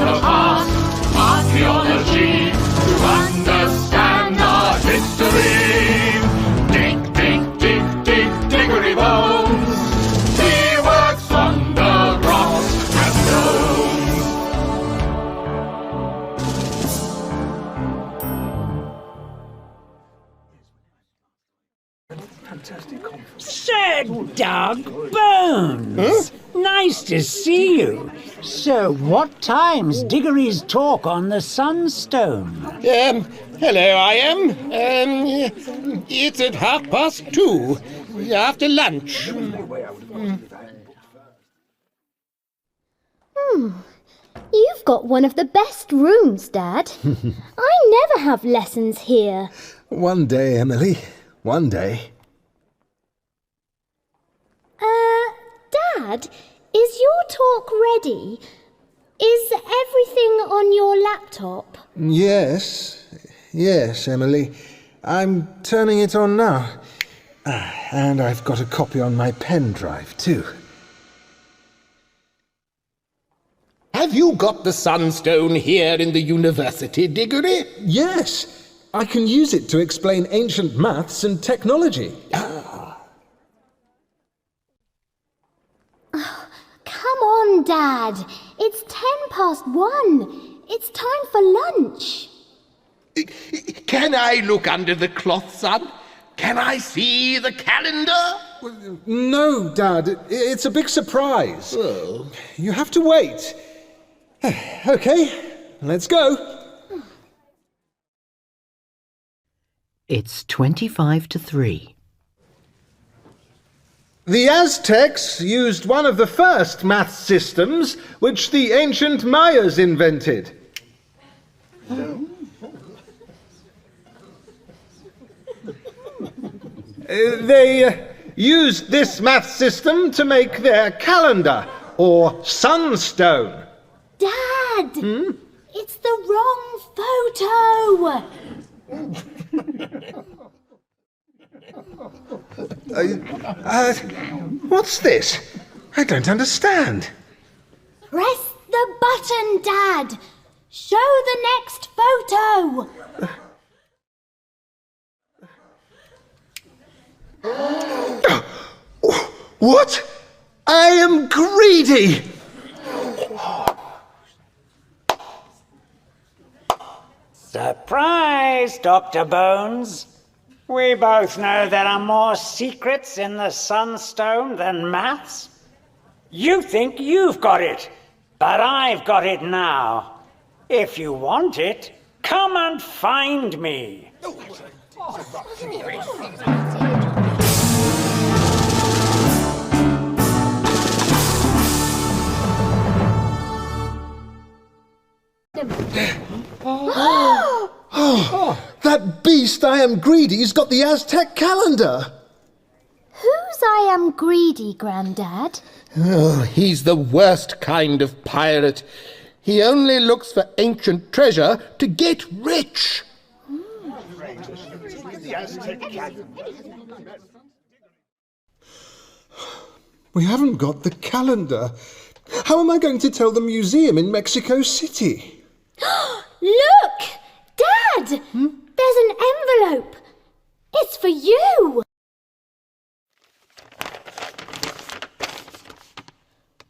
the past, archaeology, to understand our history. Dig, dig, dig, dig, Diggory Bones. He works on the rocks and stones. Sir Diggory Bones! Nice to see you. So, what time's Diggory's talk on the Sunstone? Hello, I am. It's at 2:30, after lunch. You've got one of the best rooms, Dad. I never have lessons here. One day, Emily. One day. Dad, is your talk ready? Is everything on your laptop? Yes, Emily. I'm turning it on now. And I've got a copy on my pen drive, too. Have you got the Sunstone here in the university, Diggory? Yes, I can use it to explain ancient maths and technology. Come on, Dad. It's 1:10. It's time for lunch. Can I look under the cloth, son? Can I see the calendar? No, Dad. It's a big surprise. Oh. You have to wait. Okay, let's go. It's 3:25. The Aztecs used one of the first math systems which the ancient Mayas invented. They used this math system to make their calendar, or sunstone. Dad! It's the wrong photo! What's this? I don't understand. Press the button, Dad! Show the next photo! What? I am greedy! Surprise, Dr. Bones. We both know there are more secrets in the Sunstone than maths. You think you've got it, but I've got it now. If you want it, come and find me. That beast I am greedy's got the Aztec calendar. Who's I am greedy, Grandad? Oh, he's the worst kind of pirate. He only looks for ancient treasure to get rich. We haven't got the calendar. How am I going to tell the museum in Mexico City? Look! Dad! There's an envelope. It's for you.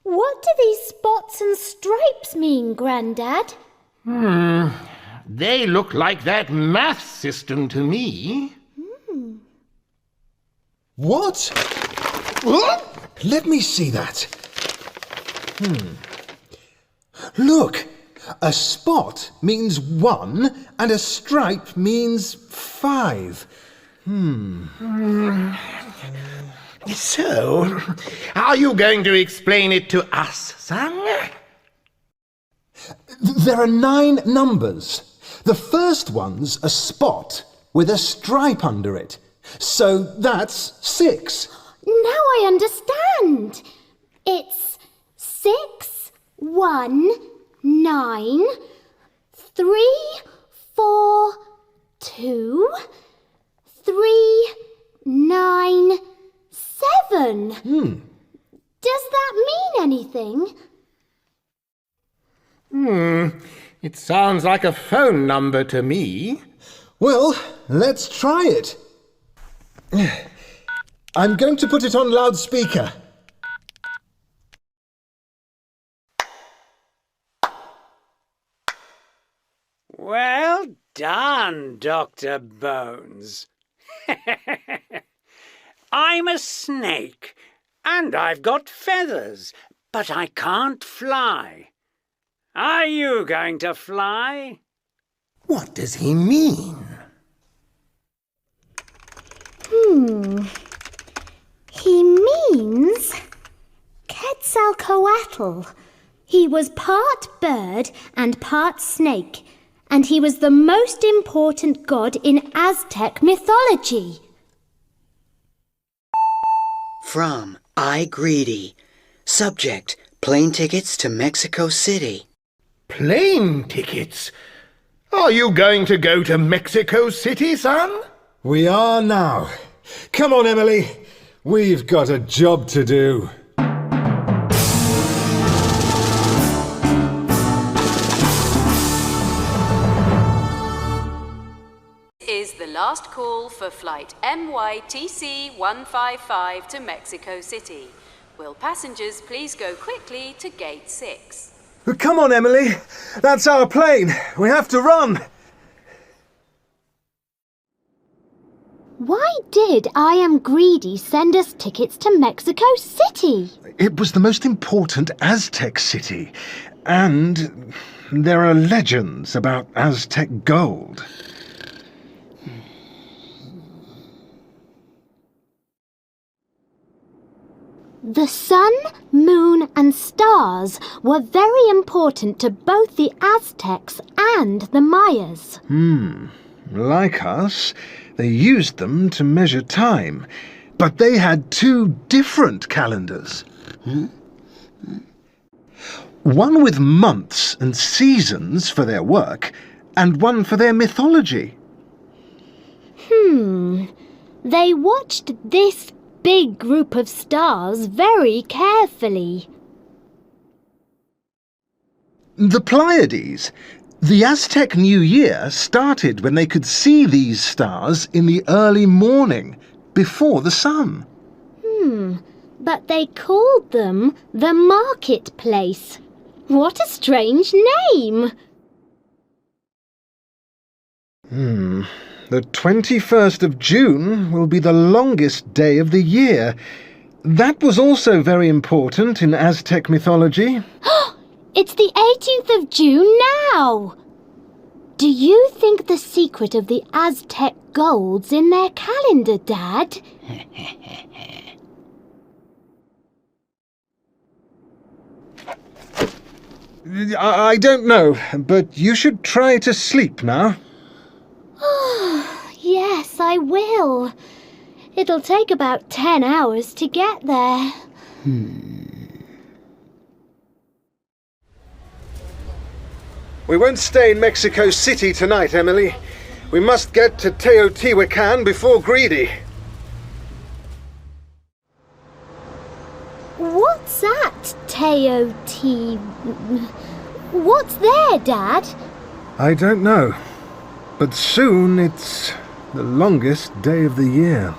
What do these spots and stripes mean, Grandad? They look like that math system to me. What? Let me see that. Look, a spot means 1 and a stripe means 5. So, are you going to explain it to us, son? There are 9 numbers. The first one's a spot with a stripe under it. So that's 6. Now I understand. It's 6, 1, 9, 3, 4, 2, 3, 9, 7. Does that mean anything? It sounds like a phone number to me. Well, let's try it. I'm going to put it on loudspeaker. Well done, Dr. Bones. I'm a snake, and I've got feathers, but I can't fly. Are you going to fly? What does he mean? He means Quetzalcoatl. He was part bird and part snake, and he was the most important god in Aztec mythology. From I Greedy. Subject, plane tickets to Mexico City. Plane tickets? Are you going to go to Mexico City, son? We are now. Come on, Emily. We've got a job to do. Is the last call for flight MYTC 155 to Mexico City. Will passengers please go quickly to gate 6? Come on, Emily. That's our plane. We have to run. Why did I Am Greedy send us tickets to Mexico City? It was the most important Aztec city. And there are legends about Aztec gold. The sun, moon and stars were very important to both the Aztecs and the Mayas. Like us, they used them to measure time. But they had two different calendars. One with months and seasons for their work, and one for their mythology. They watched this big group of stars very carefully. The Pleiades. The Aztec New Year started when they could see these stars in the early morning, before the sun. But they called them the marketplace. What a strange name! The 21st of June will be the longest day of the year. That was also very important in Aztec mythology. It's the 18th of June now! Do you think the secret of the Aztec gold's in their calendar, Dad? I don't know, but you should try to sleep now. Yes, I will. It'll take about 10 hours to get there. We won't stay in Mexico City tonight, Emily. We must get to Teotihuacan before Greedy. What's at Teoti? What's there, Dad? I don't know, but soon it's the longest day of the year.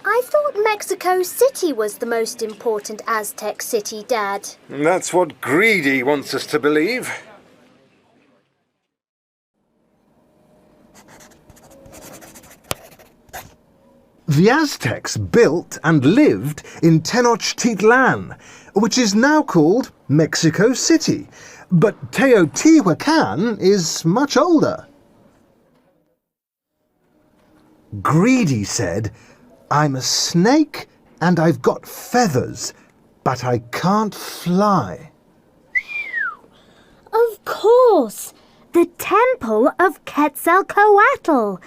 I thought Mexico City was the most important Aztec city, Dad. That's what Greedy wants us to believe. The Aztecs built and lived in Tenochtitlan, which is now called Mexico City. But Teotihuacan is much older. Greedy said, "I'm a snake and I've got feathers, but I can't fly." Of course! The Temple of Quetzalcoatl.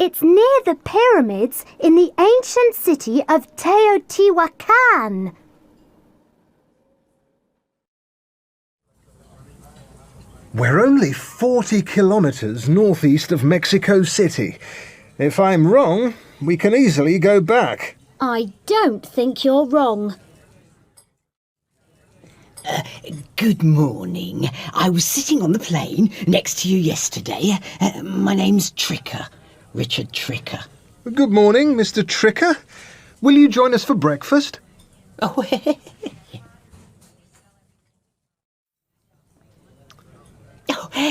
It's near the pyramids in the ancient city of Teotihuacan. We're only 40 kilometres northeast of Mexico City. If I'm wrong, we can easily go back. I don't think you're wrong. Good morning. I was sitting on the plane next to you yesterday. My name's Tricker, Richard Tricker. Good morning, Mr. Tricker. Will you join us for breakfast? Oh,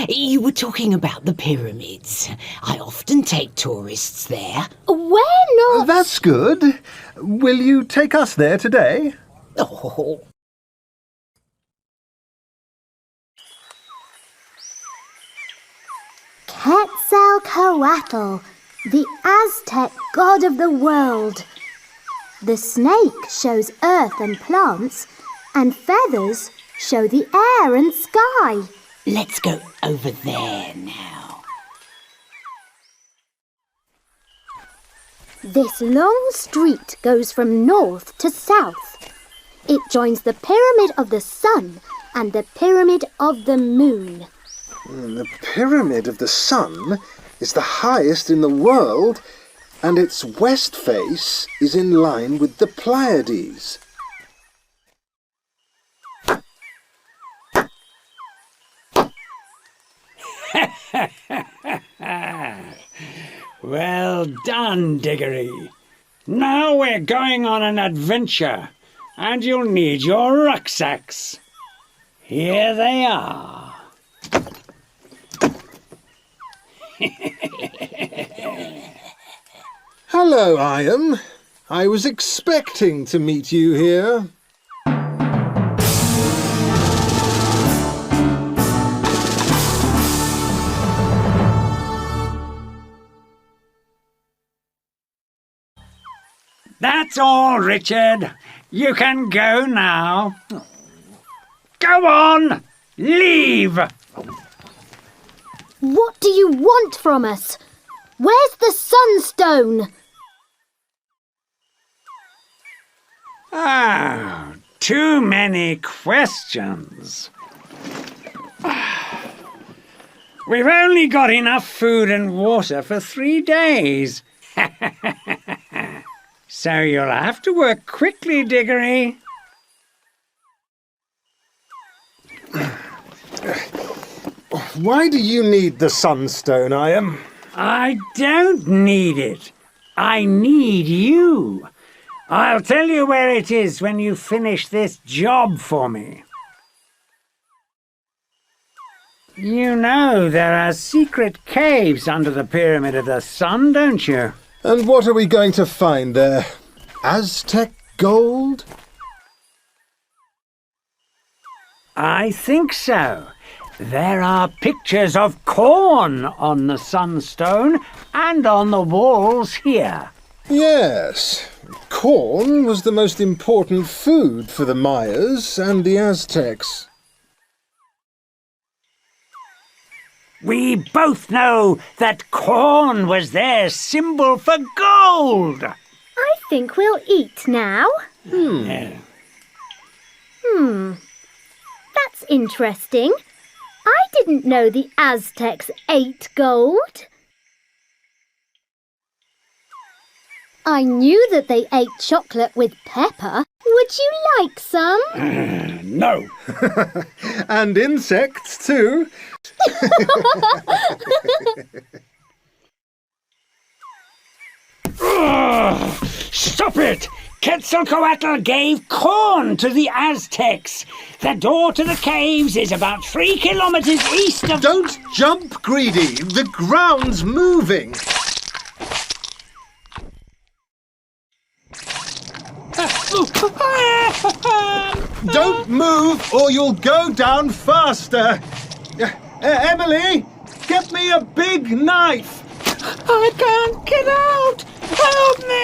you were talking about the pyramids. I often take tourists there. We're not... That's good. Will you take us there today? Oh. Quetzalcoatl, the Aztec god of the world. The snake shows earth and plants, and feathers show the air and sky. Let's go over there now. This long street goes from north to south. It joins the Pyramid of the Sun and the Pyramid of the Moon. The Pyramid of the Sun is the highest in the world, and its west face is in line with the Pleiades. Well done, Diggory. Now we're going on an adventure, and you'll need your rucksacks. Here they are. Hello, Iam. I was expecting to meet you here. That's all, Richard. You can go now. Go on! Leave! What do you want from us? Where's the sunstone? Ah, too many questions. We've only got enough food and water for 3 days. So you'll have to work quickly, Diggory. Why do you need the sunstone, Iam? I don't need it. I need you. I'll tell you where it is when you finish this job for me. You know there are secret caves under the Pyramid of the Sun, don't you? And what are we going to find there? Aztec gold? I think so. There are pictures of corn on the sunstone and on the walls here. Yes. Corn was the most important food for the Mayas and the Aztecs. We both know that corn was their symbol for gold. I think we'll eat now. That's interesting. I didn't know the Aztecs ate gold. I knew that they ate chocolate with pepper. Would you like some? No. And insects, too. Stop it! Quetzalcoatl gave corn to the Aztecs. The door to the caves is about 3 kilometers east of... Don't jump, Greedy. The ground's moving. Don't move or you'll go down faster. Emily, get me a big knife. I can't get out! Help me!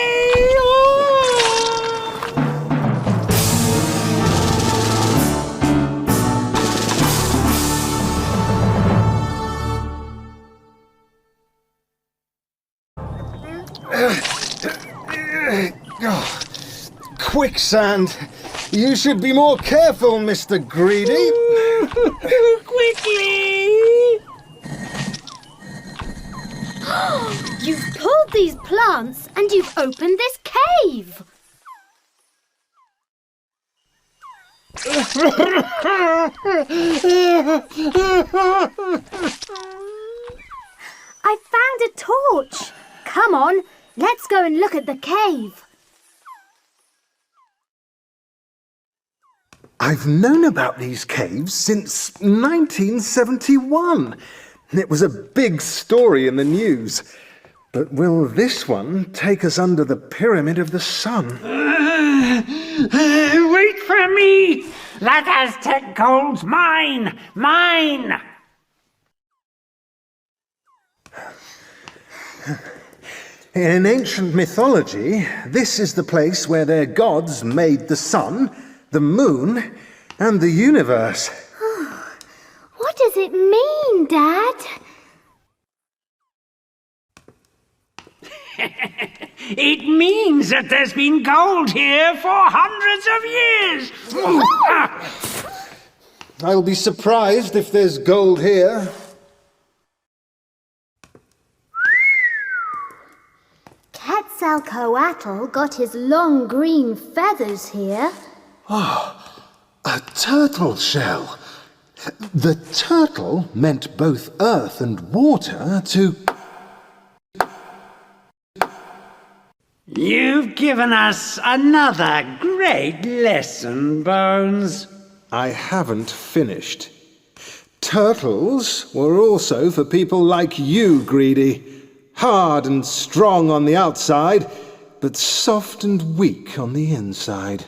Quicksand. You should be more careful, Mr. Greedy. Quickly! You've pulled these plants and you've opened this cave. I found a torch. Come on, let's go and look at the cave. I've known about these caves since 1971. It was a big story in the news. But will this one take us under the Pyramid of the Sun? Wait for me! That Aztec gold's mine! Mine! In ancient mythology, this is the place where their gods made the sun, the moon, and the universe. What does it mean, Dad? It means that there's been gold here for hundreds of years! I'll be surprised if there's gold here. Quetzalcoatl got his long green feathers here. A turtle shell. The turtle meant both earth and water to... You've given us another great lesson, Bones. I haven't finished. Turtles were also for people like you, Greedy. Hard and strong on the outside, but soft and weak on the inside.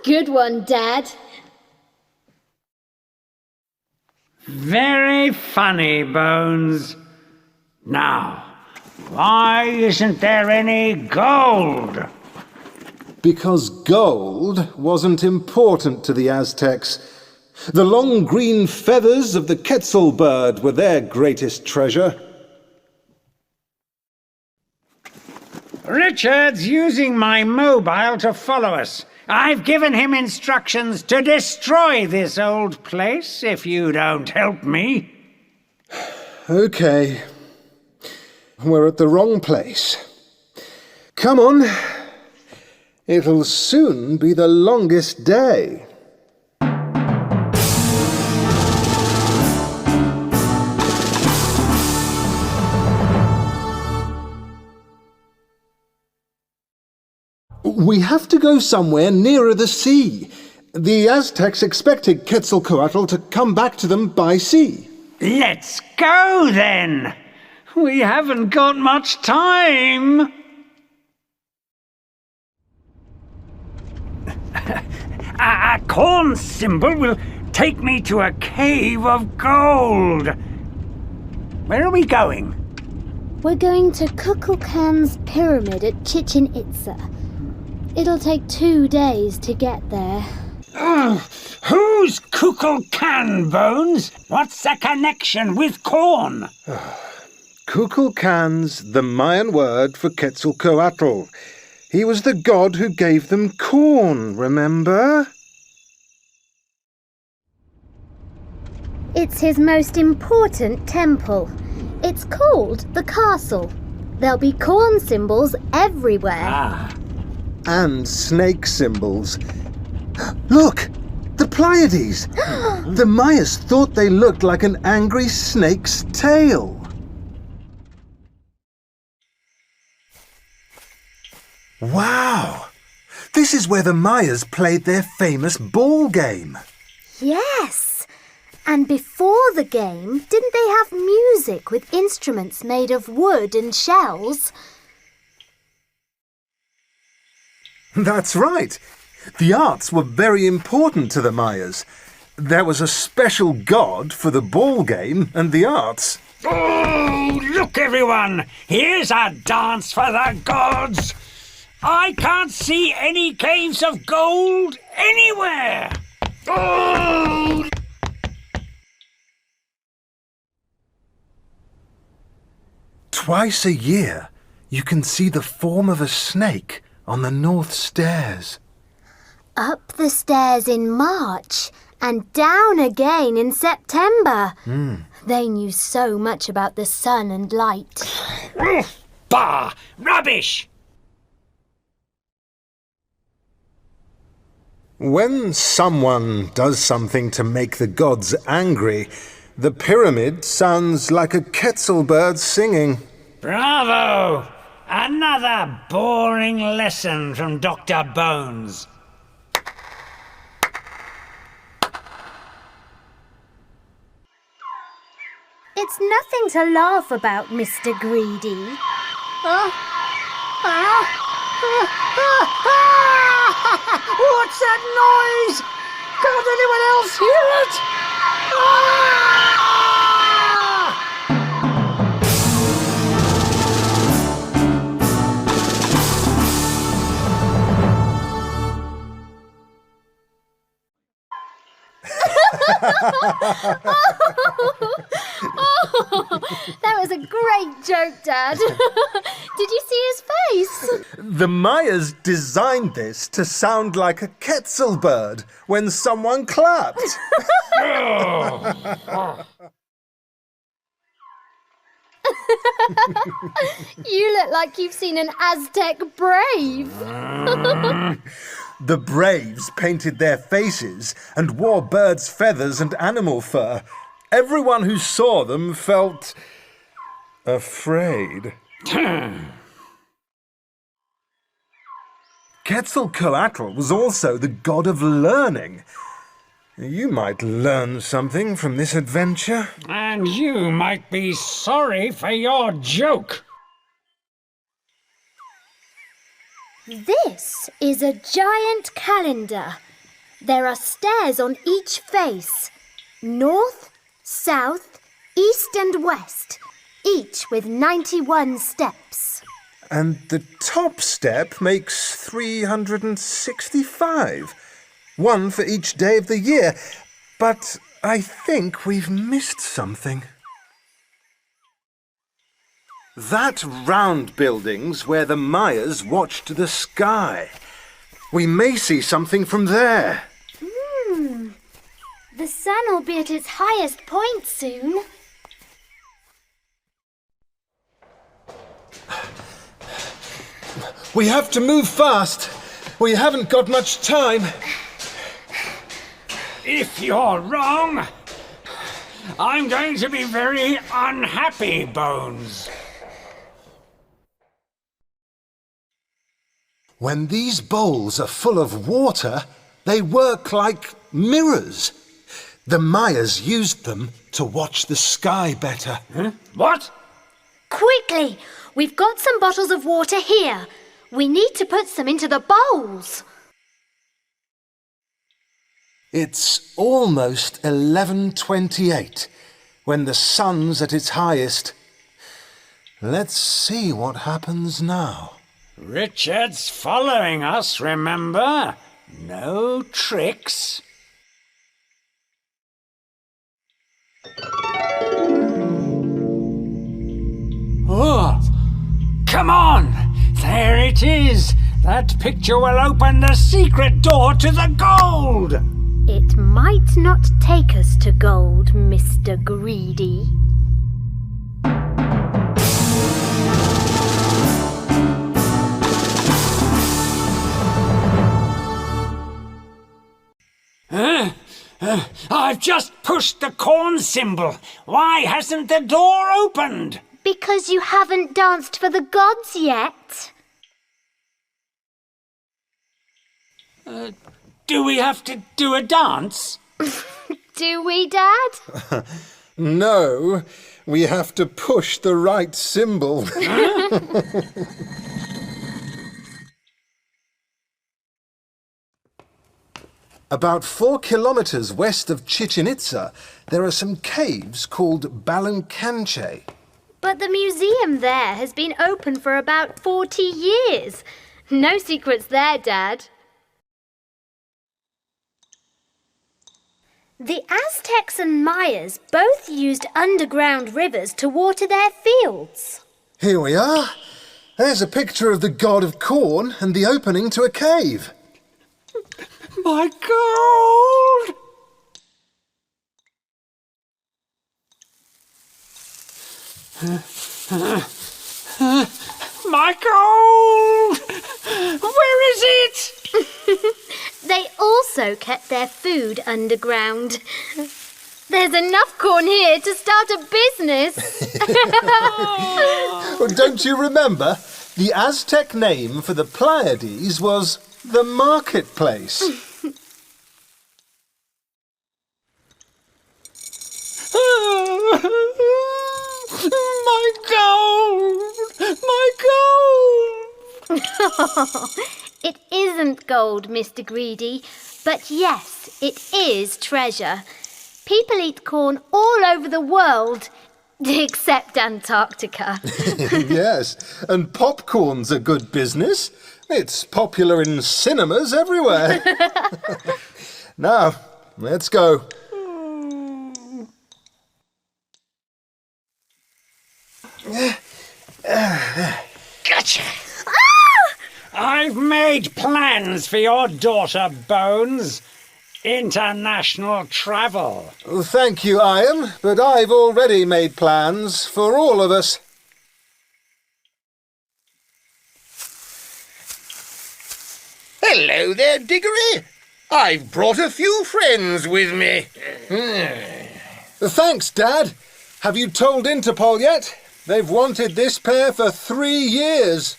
Good one, Dad. Very funny, Bones. Now, why isn't there any gold? Because gold wasn't important to the Aztecs. The long green feathers of the Quetzal bird were their greatest treasure. Richard's using my mobile to follow us. I've given him instructions to destroy this old place if you don't help me. Okay. We're at the wrong place. Come on. It'll soon be the longest day. We have to go somewhere nearer the sea. The Aztecs expected Quetzalcoatl to come back to them by sea. Let's go, then. We haven't got much time. A corn symbol will take me to a cave of gold. Where are we going? We're going to Kukulkan's pyramid at Chichen Itza. It'll take 2 days to get there. Who's Kukulkan, Bones? What's the connection with corn? Kukulkan's the Mayan word for Quetzalcoatl. He was the god who gave them corn, remember? It's his most important temple. It's called the castle. There'll be corn symbols everywhere. And snake symbols. Look! The Pleiades! The Mayas thought they looked like an angry snake's tail. Wow! This is where the Mayas played their famous ball game. Yes! And before the game, didn't they have music with instruments made of wood and shells? That's right. The arts were very important to the Mayas. There was a special god for the ball game and the arts. Oh, look, everyone! Here's a dance for the gods! I can't see any caves of gold anywhere! Oh! Twice a year, you can see the form of a snake on the north stairs. Up the stairs in March and down again in September. They knew so much about the sun and light. Bah! Rubbish! When someone does something to make the gods angry, the pyramid sounds like a Quetzal bird singing. Bravo! Another boring lesson from Dr. Bones. It's nothing to laugh about, Mr. Greedy. What's that noise? Can't anyone else hear it? That was a great joke, Dad. Did you see his face? The Mayas designed this to sound like a Quetzal bird when someone clapped. You look like you've seen an Aztec brave. The braves painted their faces and wore birds' feathers and animal fur. Everyone who saw them felt afraid. Quetzalcoatl was also the god of learning. You might learn something from this adventure. And you might be sorry for your joke. This is a giant calendar. There are stairs on each face. North, south, east and west, each with 91 steps. And the top step makes 365. One for each day of the year. But I think we've missed something. That round building's where the Mayas watched the sky. We may see something from there. The sun will be at its highest point soon. We have to move fast. We haven't got much time. If you're wrong, I'm going to be very unhappy, Bones. When these bowls are full of water, they work like mirrors. The Mayas used them to watch the sky better. What? Quickly! We've got some bottles of water here. We need to put some into the bowls. It's almost 11:28, when the sun's at its highest. Let's see what happens now. Richard's following us, remember? No tricks. Oh, come on! There it is! That picture will open the secret door to the gold! It might not take us to gold, Mr. Greedy. I've just pushed the corn symbol. Why hasn't the door opened? Because you haven't danced for the gods yet. Do we have to do a dance? Do we, Dad? No, we have to push the right symbol. About 4 kilometers west of Chichen Itza, there are some caves called Balancanche. But the museum there has been open for about 40 years. No secrets there, Dad. The Aztecs and Mayas both used underground rivers to water their fields. Here we are. There's a picture of the god of corn and the opening to a cave. My gold! My gold! Where is it? They also kept their food underground. There's enough corn here to start a business. Well, don't you remember? The Aztec name for the Pleiades was the marketplace. My gold! My gold! It isn't gold, Mr. Greedy, but yes, it is treasure. People eat corn all over the world, except Antarctica. Yes, and popcorn's a good business. It's popular in cinemas everywhere. Now, let's go. Gotcha! I've made plans for your daughter, Bones. International travel. Thank you, Iron, but I've already made plans for all of us. Hello there, Diggory. I've brought a few friends with me. Thanks, Dad. Have you told Interpol yet? They've wanted this pair for 3 years.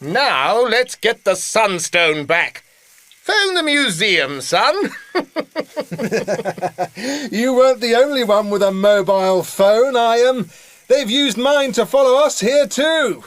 Now let's get the Sunstone back. Phone the museum, son. You weren't the only one with a mobile phone, Iron. They've used mine to follow us here too.